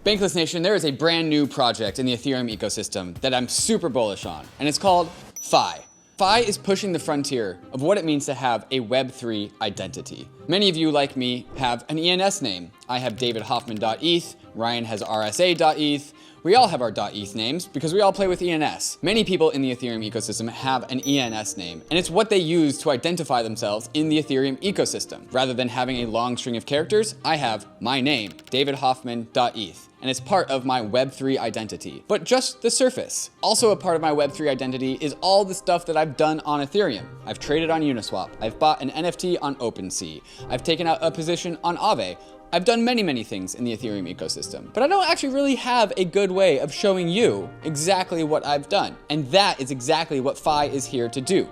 Bankless Nation, there is a brand new project in the Ethereum ecosystem that I'm super bullish on, and it's called Phi. Phi is pushing the frontier of what it means to have a Web3 identity. Many of you, like me, have an ENS name. I have davidhoffman.eth, Ryan has rsa.eth. We all have our .eth names because we all play with ENS. Many people in the Ethereum ecosystem have an ENS name, and it's what they use to identify themselves in the Ethereum ecosystem. Rather than having a long string of characters, I have my name, davidhoffman.eth. And it's part of my Web3 identity, but just the surface. Also a part of my Web3 identity is all the stuff that I've done on Ethereum. I've traded on Uniswap. I've bought an NFT on OpenSea. I've taken out a position on Aave. I've done many things in the Ethereum ecosystem, but I don't actually really have a good way of showing you exactly what I've done. And that is exactly what Phi is here to do.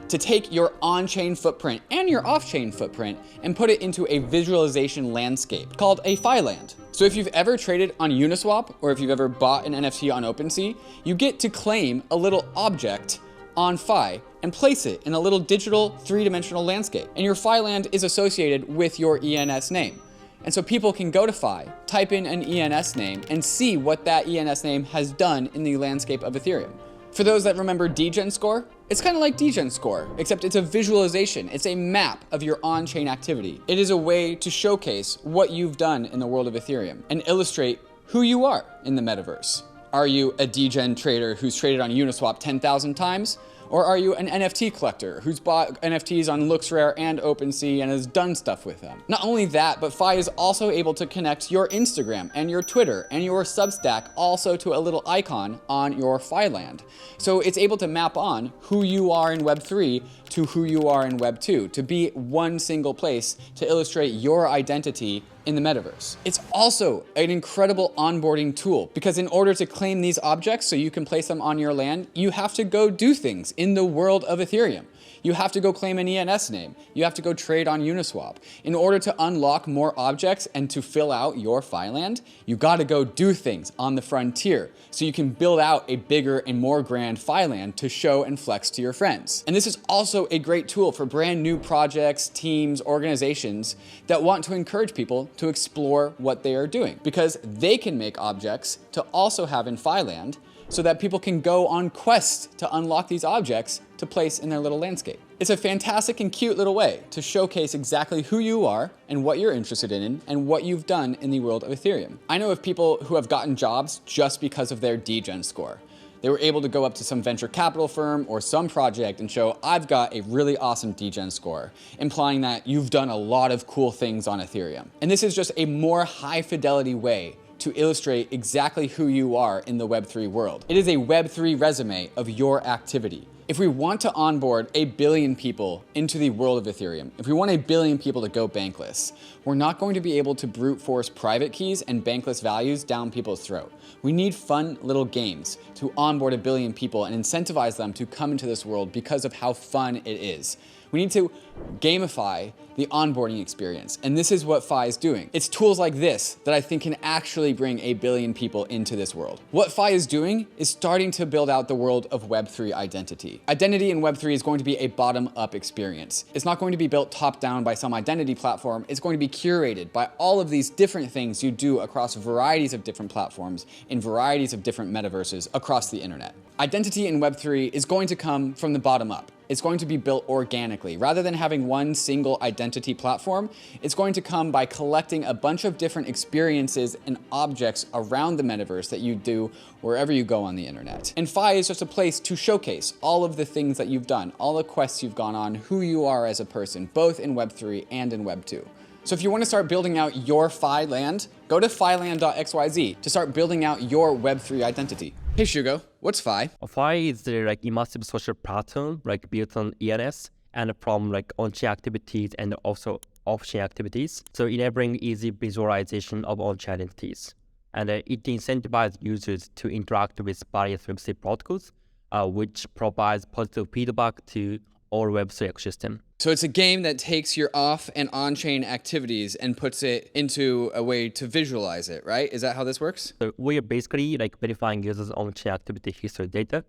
To take your on-chain footprint and your off-chain footprint and put it into a visualization landscape called a Phi Land. So if you've ever traded on Uniswap or if you've ever bought an NFT on OpenSea, you get to claim a little object on Phi and place it in a little digital three-dimensional landscape. And your Phi Land is associated with your ENS name. And so people can go to Phi, type in an ENS name, and see what that ENS name has done in the landscape of Ethereum. For those that remember Degen Score, it's kind of like Degen Score, except it's a visualization. It's a map of your on-chain activity. It is a way to showcase what you've done in the world of Ethereum and illustrate who you are in the metaverse. Are you a Degen trader who's traded on Uniswap 10,000 times? Or are you an NFT collector who's bought NFTs on LooksRare and OpenSea and has done stuff with them? Not only that, but Phi is also able to connect your Instagram and your Twitter and your Substack also to a little icon on your Phi Land. So it's able to map on who you are in Web3 to who you are in Web2, to be one single place to illustrate your identity in the metaverse. It's also an incredible onboarding tool because in order to claim these objects so you can place them on your land, you have to go do things in the world of Ethereum. You have to go claim an ENS name. You have to go trade on Uniswap. In order to unlock more objects and to fill out your Phi Land, you gotta go do things on the frontier so you can build out a bigger and more grand Phi Land to show and flex to your friends. And this is also a great tool for brand new projects, teams, organizations that want to encourage people to explore what they are doing because they can make objects to also have in Phi Land so that people can go on quests to unlock these objects to place in their little landscape. It's a fantastic and cute little way to showcase exactly who you are and what you're interested in and what you've done in the world of Ethereum. I know of people who have gotten jobs just because of their Degen score. They were able to go up to some venture capital firm or some project and show, I've got a really awesome Degen score, implying that you've done a lot of cool things on Ethereum. And this is just a more high fidelity way to illustrate exactly who you are in the Web3 world. It is a Web3 resume of your activity. If we want to onboard 1 billion people into the world of Ethereum, if we want 1 billion people to go bankless, we're not going to be able to brute force private keys and bankless values down people's throat. We need fun little games to onboard 1 billion people and incentivize them to come into this world because of how fun it is. We need to gamify the onboarding experience, and this is what Phi is doing. It's tools like this that I think can actually bring 1 billion people into this world. What Phi is doing is starting to build out the world of Web3 identity. Identity in Web3 is going to be a bottom-up experience. It's not going to be built top-down by some identity platform. It's going to be curated by all of these different things you do across varieties of different platforms in varieties of different metaverses across the internet. Identity in Web3 is going to come from the bottom up. It's going to be built organically. Rather than having one single identity platform, it's going to come by collecting a bunch of different experiences and objects around the metaverse that you do wherever you go on the internet. And Phi is just a place to showcase all of the things that you've done, all the quests you've gone on, who you are as a person, both in Web3 and in Web2. So if you want to start building out your Phi Land, go to philand.xyz to start building out your Web3 identity. Hey Shugo, what's Phi? Phi is the immersive social platform built on ENS and from on-chain activities and also off-chain activities. So enabling easy visualization of on-chain identities. And it incentivizes users to interact with various Web3 protocols, which provides positive feedback to all Web3 ecosystem. So it's a game that takes your off and on-chain activities and puts it into a way to visualize it, right? Is that how this works? So we are basically verifying users' on-chain activity history data,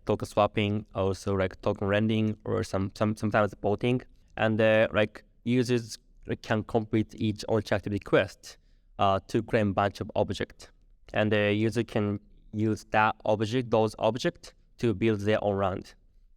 token swapping, also token lending, or sometimes voting. And users can complete each on-chain activity quest to claim a bunch of objects. And the user can use those objects to build their own round.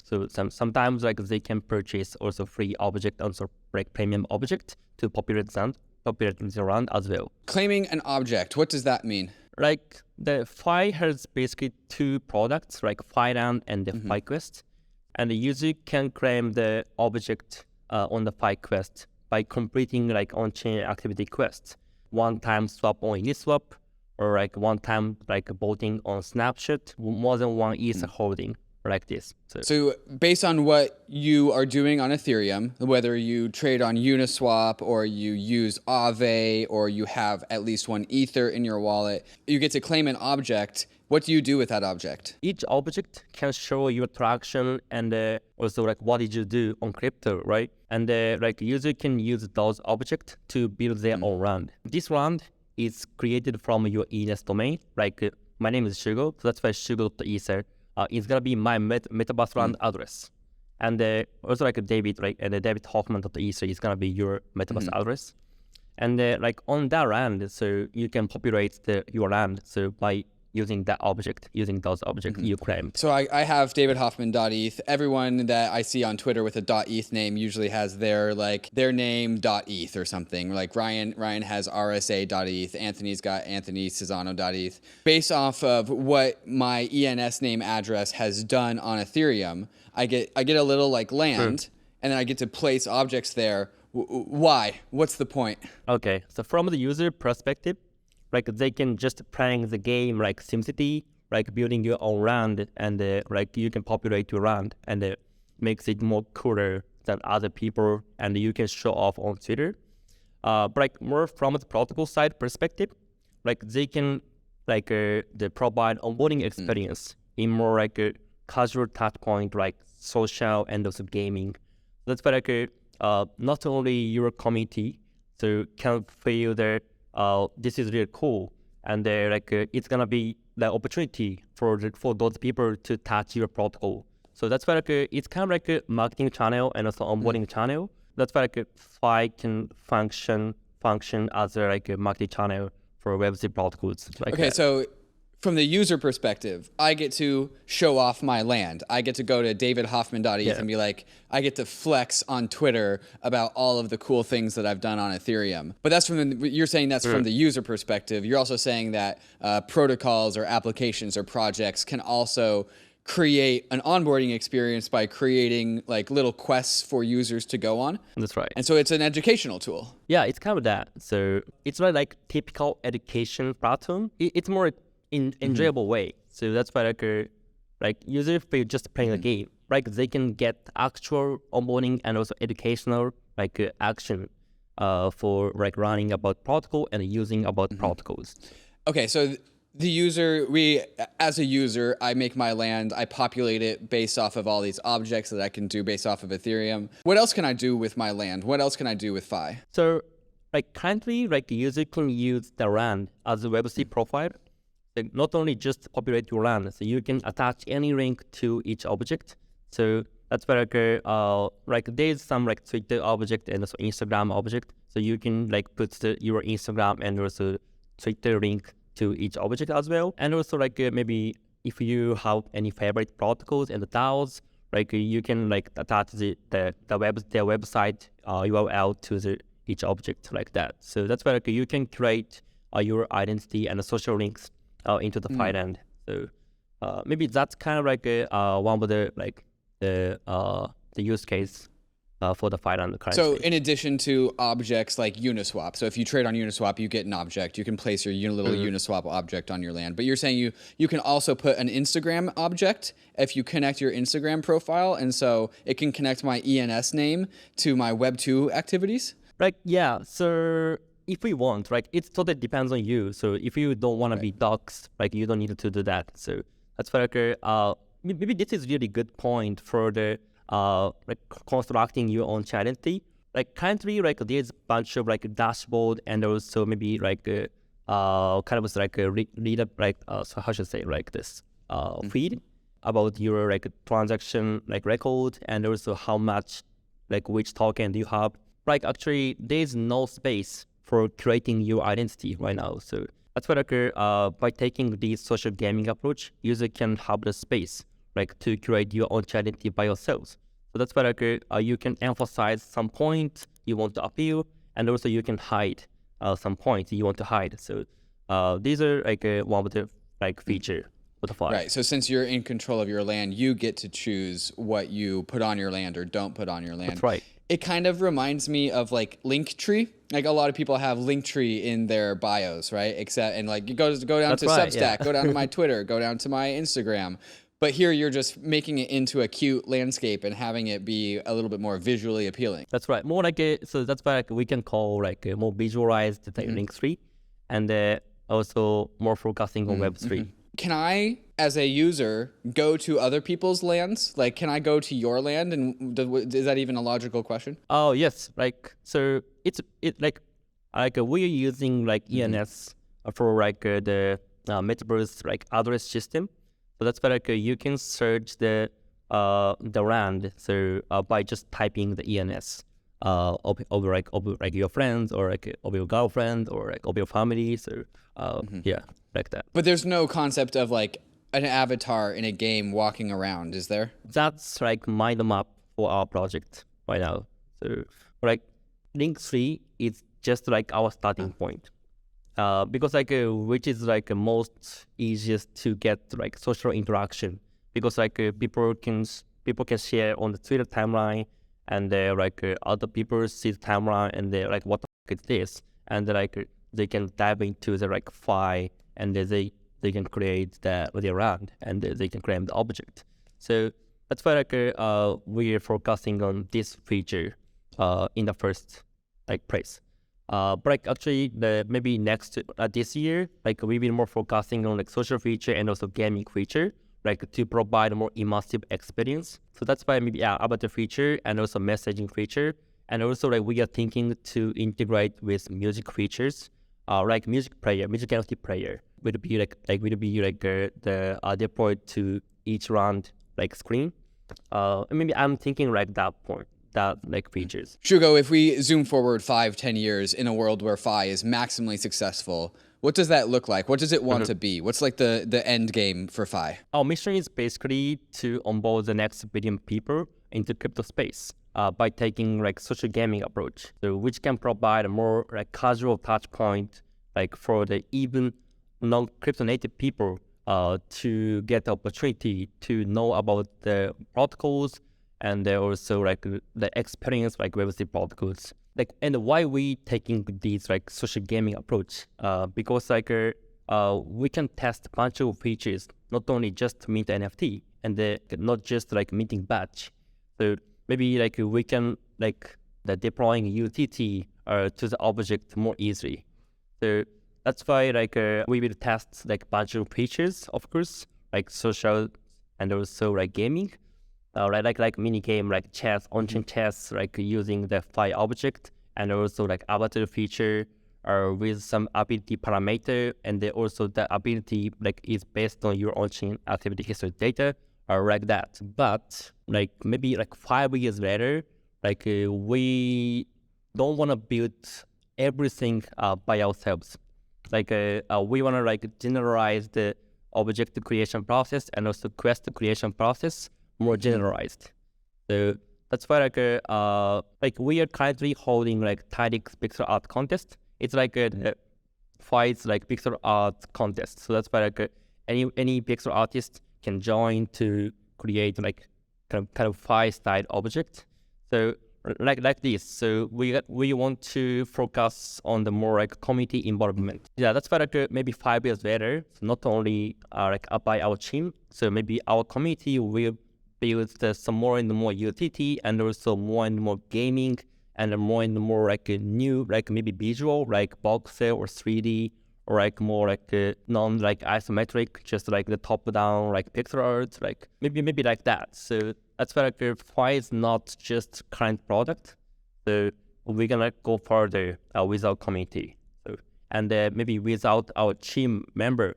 So sometimes like they can purchase also free object, also like premium object to populate the round as well. Claiming an object, what does that mean? Like the Phi has basically two products, like Phi Land and the Phi Quest. And the user can claim the object on the Phi Quest by completing like on-chain activity quests. One-time swap on Uniswap, or like one-time like voting on Snapshot, more than one Ether holding like this. So based on what you are doing on Ethereum, whether you trade on Uniswap or you use Aave or you have at least one Ether in your wallet, you get to claim an object. What do you do with that object? Each object can show your transaction and also like what did you do on crypto, right? And like user can use those objects to build their own round. This round is created from your ENS domain. Like my name is Shugo, so that's why Shugo.ether. It's gonna be my Metaverse round address. And also like David, right? And David Hoffman.ether is gonna be your Metaverse address. And like on that round, so you can populate your round. So by using that object, using those objects you claimed. So I have davidhoffman.eth. Everyone that I see on Twitter with a .eth name usually has their name .eth or something. Like Ryan has rsa.eth. Anthony's got Anthony Cesano.eth. Based off of what my ENS name address has done on Ethereum, I get a little like land, and then I get to place objects there. Why? What's the point? Okay, so from the user perspective, like they can just playing the game like SimCity, like building your own round, and like you can populate your round, and makes it more cooler than other people, and you can show off on Twitter. But like more from the protocol side perspective, like they can like they provide onboarding experience in more like a casual touch point, like social and also gaming. That's why like not only your community so can feel that this is really cool, and like it's gonna be the opportunity for those people to touch your protocol. So that's why like it's kind of like a marketing channel and also onboarding channel. That's why like Phi can function as a like a marketing channel for Web3 protocols. Like okay, that. So from the user perspective, I get to show off my land. I get to go to davidhoffman.eth and be like, I get to flex on Twitter about all of the cool things that I've done on Ethereum. But that's you're saying that's from the user perspective. You're also saying that protocols or applications or projects can also create an onboarding experience by creating like little quests for users to go on. That's right. And so it's an educational tool. Yeah, it's kind of that. So it's not like typical education platform. It's more in enjoyable way. So that's why like user feel just playing a game. Like they can get actual onboarding and also educational like action for like learning about protocol and using about protocols. Okay, so the user, as a user, I make my land, I populate it based off of all these objects that I can do based off of Ethereum. What else can I do with my land? What else can I do with Phi? So like currently, like the user can use the land as a Web3 profile. So not only just populate your land, so you can attach any link to each object. So that's where like there's some like Twitter object and also Instagram object. So you can like put your Instagram and also Twitter link to each object as well. And also like maybe if you have any favorite protocols and the DAOs, like you can like attach their website URL to each object like that. So that's where like, you can create your identity and the social links into the Phi Land. So maybe that's kind of like one of the like the use case for the Phi Land currency. So in addition to objects like Uniswap, so if you trade on Uniswap, you get an object. You can place your little Uniswap object on your land. But you're saying you can also put an Instagram object if you connect your Instagram profile, and so it can connect my ENS name to my Web2 activities? Right, yeah. So if we want, like it totally depends on you. So if you don't want to be doxxed, like you don't need to do that. So that's why like, maybe this is really good point for the like constructing your own identity. Like currently, like there's a bunch of like dashboard and also maybe like kind of like a read up like so how should I say like this feed about your like transaction like record and also how much like which token do you have. Like actually there's no space for creating your identity right now. So that's why by taking this social gaming approach, user can have the space to create your own identity by yourselves. So that's why you can emphasize some point you want to appeal, and also you can hide some points you want to hide. So these are one of the feature of the Phi. Right. So since you're in control of your land, you get to choose what you put on your land or don't put on your land. That's right. It kind of reminds me of like Linktree. Like a lot of people have Linktree in their bios, right? Except and like you go down That's to right, Substack, yeah. go down to my Twitter, go down to my Instagram. But here you're just making it into a cute landscape and having it be a little bit more visually appealing. That's right. More so that's why we can call a more visualized Linktree, and also more focusing on Web3. Can I, as a user, go to other people's lands? Like, can I go to your land? And is that even a logical question? Oh yes, so we're using ENS for the metaverse address system. So that's why you can search the land by just typing the ENS of your friends or of your girlfriend or of your family. So yeah, like that. But there's no concept of an avatar in a game walking around, is there? That's mind map for our project right now. So Link3 is just our starting point. Because which is most easiest to get social interaction, because people can share on the Twitter timeline, and other people see the timeline and they're what the fuck is this, and they can dive into the Phi, and they can create their land, and they can claim the object. So that's why we're focusing on this feature in the first place. But actually, maybe next this year, we've been more focusing on social feature and also gaming feature, to provide a more immersive experience. So that's why maybe avatar feature and also messaging feature, and also we are thinking to integrate with music features, music player, music NFT player would be the deployed to each round screen. Maybe I'm thinking that point. That features. Shugo, if we zoom forward 5-10 years in a world where Phi is maximally successful, what does that look like? What does it want to be? What's the end game for Phi? Our mission is basically to onboard the next billion people into crypto space by taking social gaming approach, so which can provide a more casual touch point for the even non-crypto native people to get the opportunity to know about the protocols, and also the experience Web3 protocols. And why we taking these social gaming approach? Because we can test a bunch of features, not only just to mint NFT, and not just minting batch. So maybe we can the deploying UTT to the object more easily. So that's why we will test bunch of features, of course, social and also gaming. Like mini game, chess, on-chain chess, using the Phi object, and also avatar feature, with some ability parameter, and also the ability is based on your on-chain activity history data, or that. But maybe 5 years later, we don't want to build everything by ourselves. We want to generalize the object creation process and also quest creation process more generalized. So that's why we are currently holding Tidix pixel art contest. It's the Phi's pixel art contest. So that's why any pixel artist can join to create kind of Phi style object. So like this. So we want to focus on the more community involvement. Yeah, that's why maybe 5 years later, so not only by our team, so maybe our community will build some more and more UTT, and also more and more gaming, and more and more new maybe visual voxel or 3D, or more non isometric, just the top down pixel art, maybe like that. So that's why Phi is not just current product. So we're gonna go further with our community. So and maybe without our team member,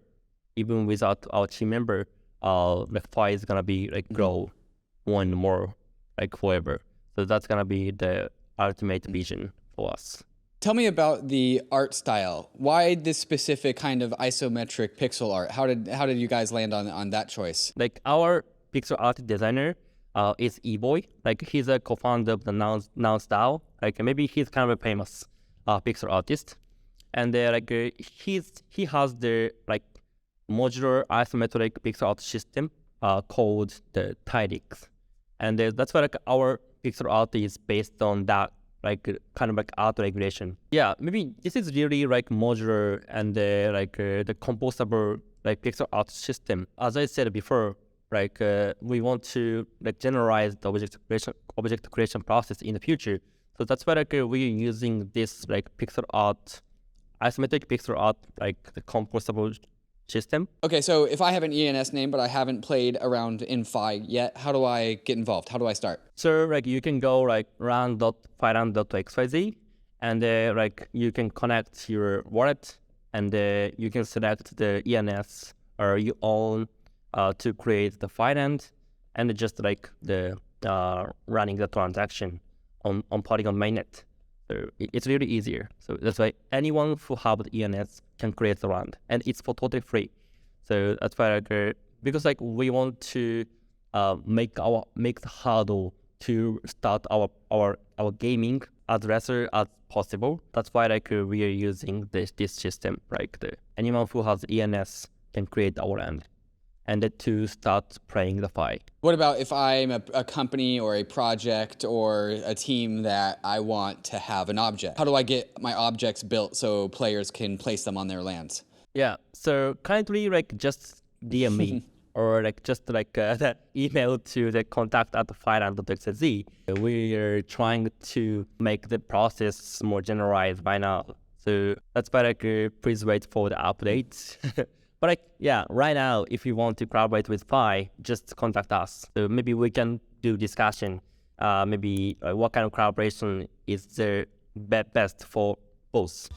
even without our team member, Phi is gonna be grow more and more forever. So that's gonna be the ultimate vision for us. Tell me about the art style. Why this specific kind of isometric pixel art? How did you guys land on that choice? Like our pixel art designer is E-Boy. Like he's a co-founder of the Noun Style. Like maybe he's kind of a famous pixel artist. And he has the like modular isometric pixel art system called the Tidix. And that's why like our pixel art is based on that like kind of like art regulation. Yeah, maybe this is really like modular and the composable like pixel art system. As I said before, like we want to like generalize the object creation process in the future. So that's why like we're using this like isometric pixel art, like the composable system. Okay, so if I have an ENS name, but I haven't played around in Phi yet, how do I get involved? How do I start? So like you can go like run.philand.xyz and like you can connect your wallet and you can select the ENS or you own to create the Phi Land and just like the running the transaction on Polygon mainnet. So it's really easier. So that's why anyone who have the ENS can create the round, and it's for totally free. So that's why because like we want to make the hurdle to start our gaming as lesser as possible. That's why like we are using this system. Like anyone who has ENS can create our land and then to start playing the Phi. What about if I'm a company or a project or a team that I want to have an object? How do I get my objects built so players can place them on their lands? Yeah, so currently like just DM me or like just like the email to the contact@philand.xyz. We are trying to make the process more generalized by now. So that's why like please wait for the updates. But like, yeah, right now, if you want to collaborate with Phi, just contact us. So maybe we can do discussion. Maybe what kind of collaboration is the best for both.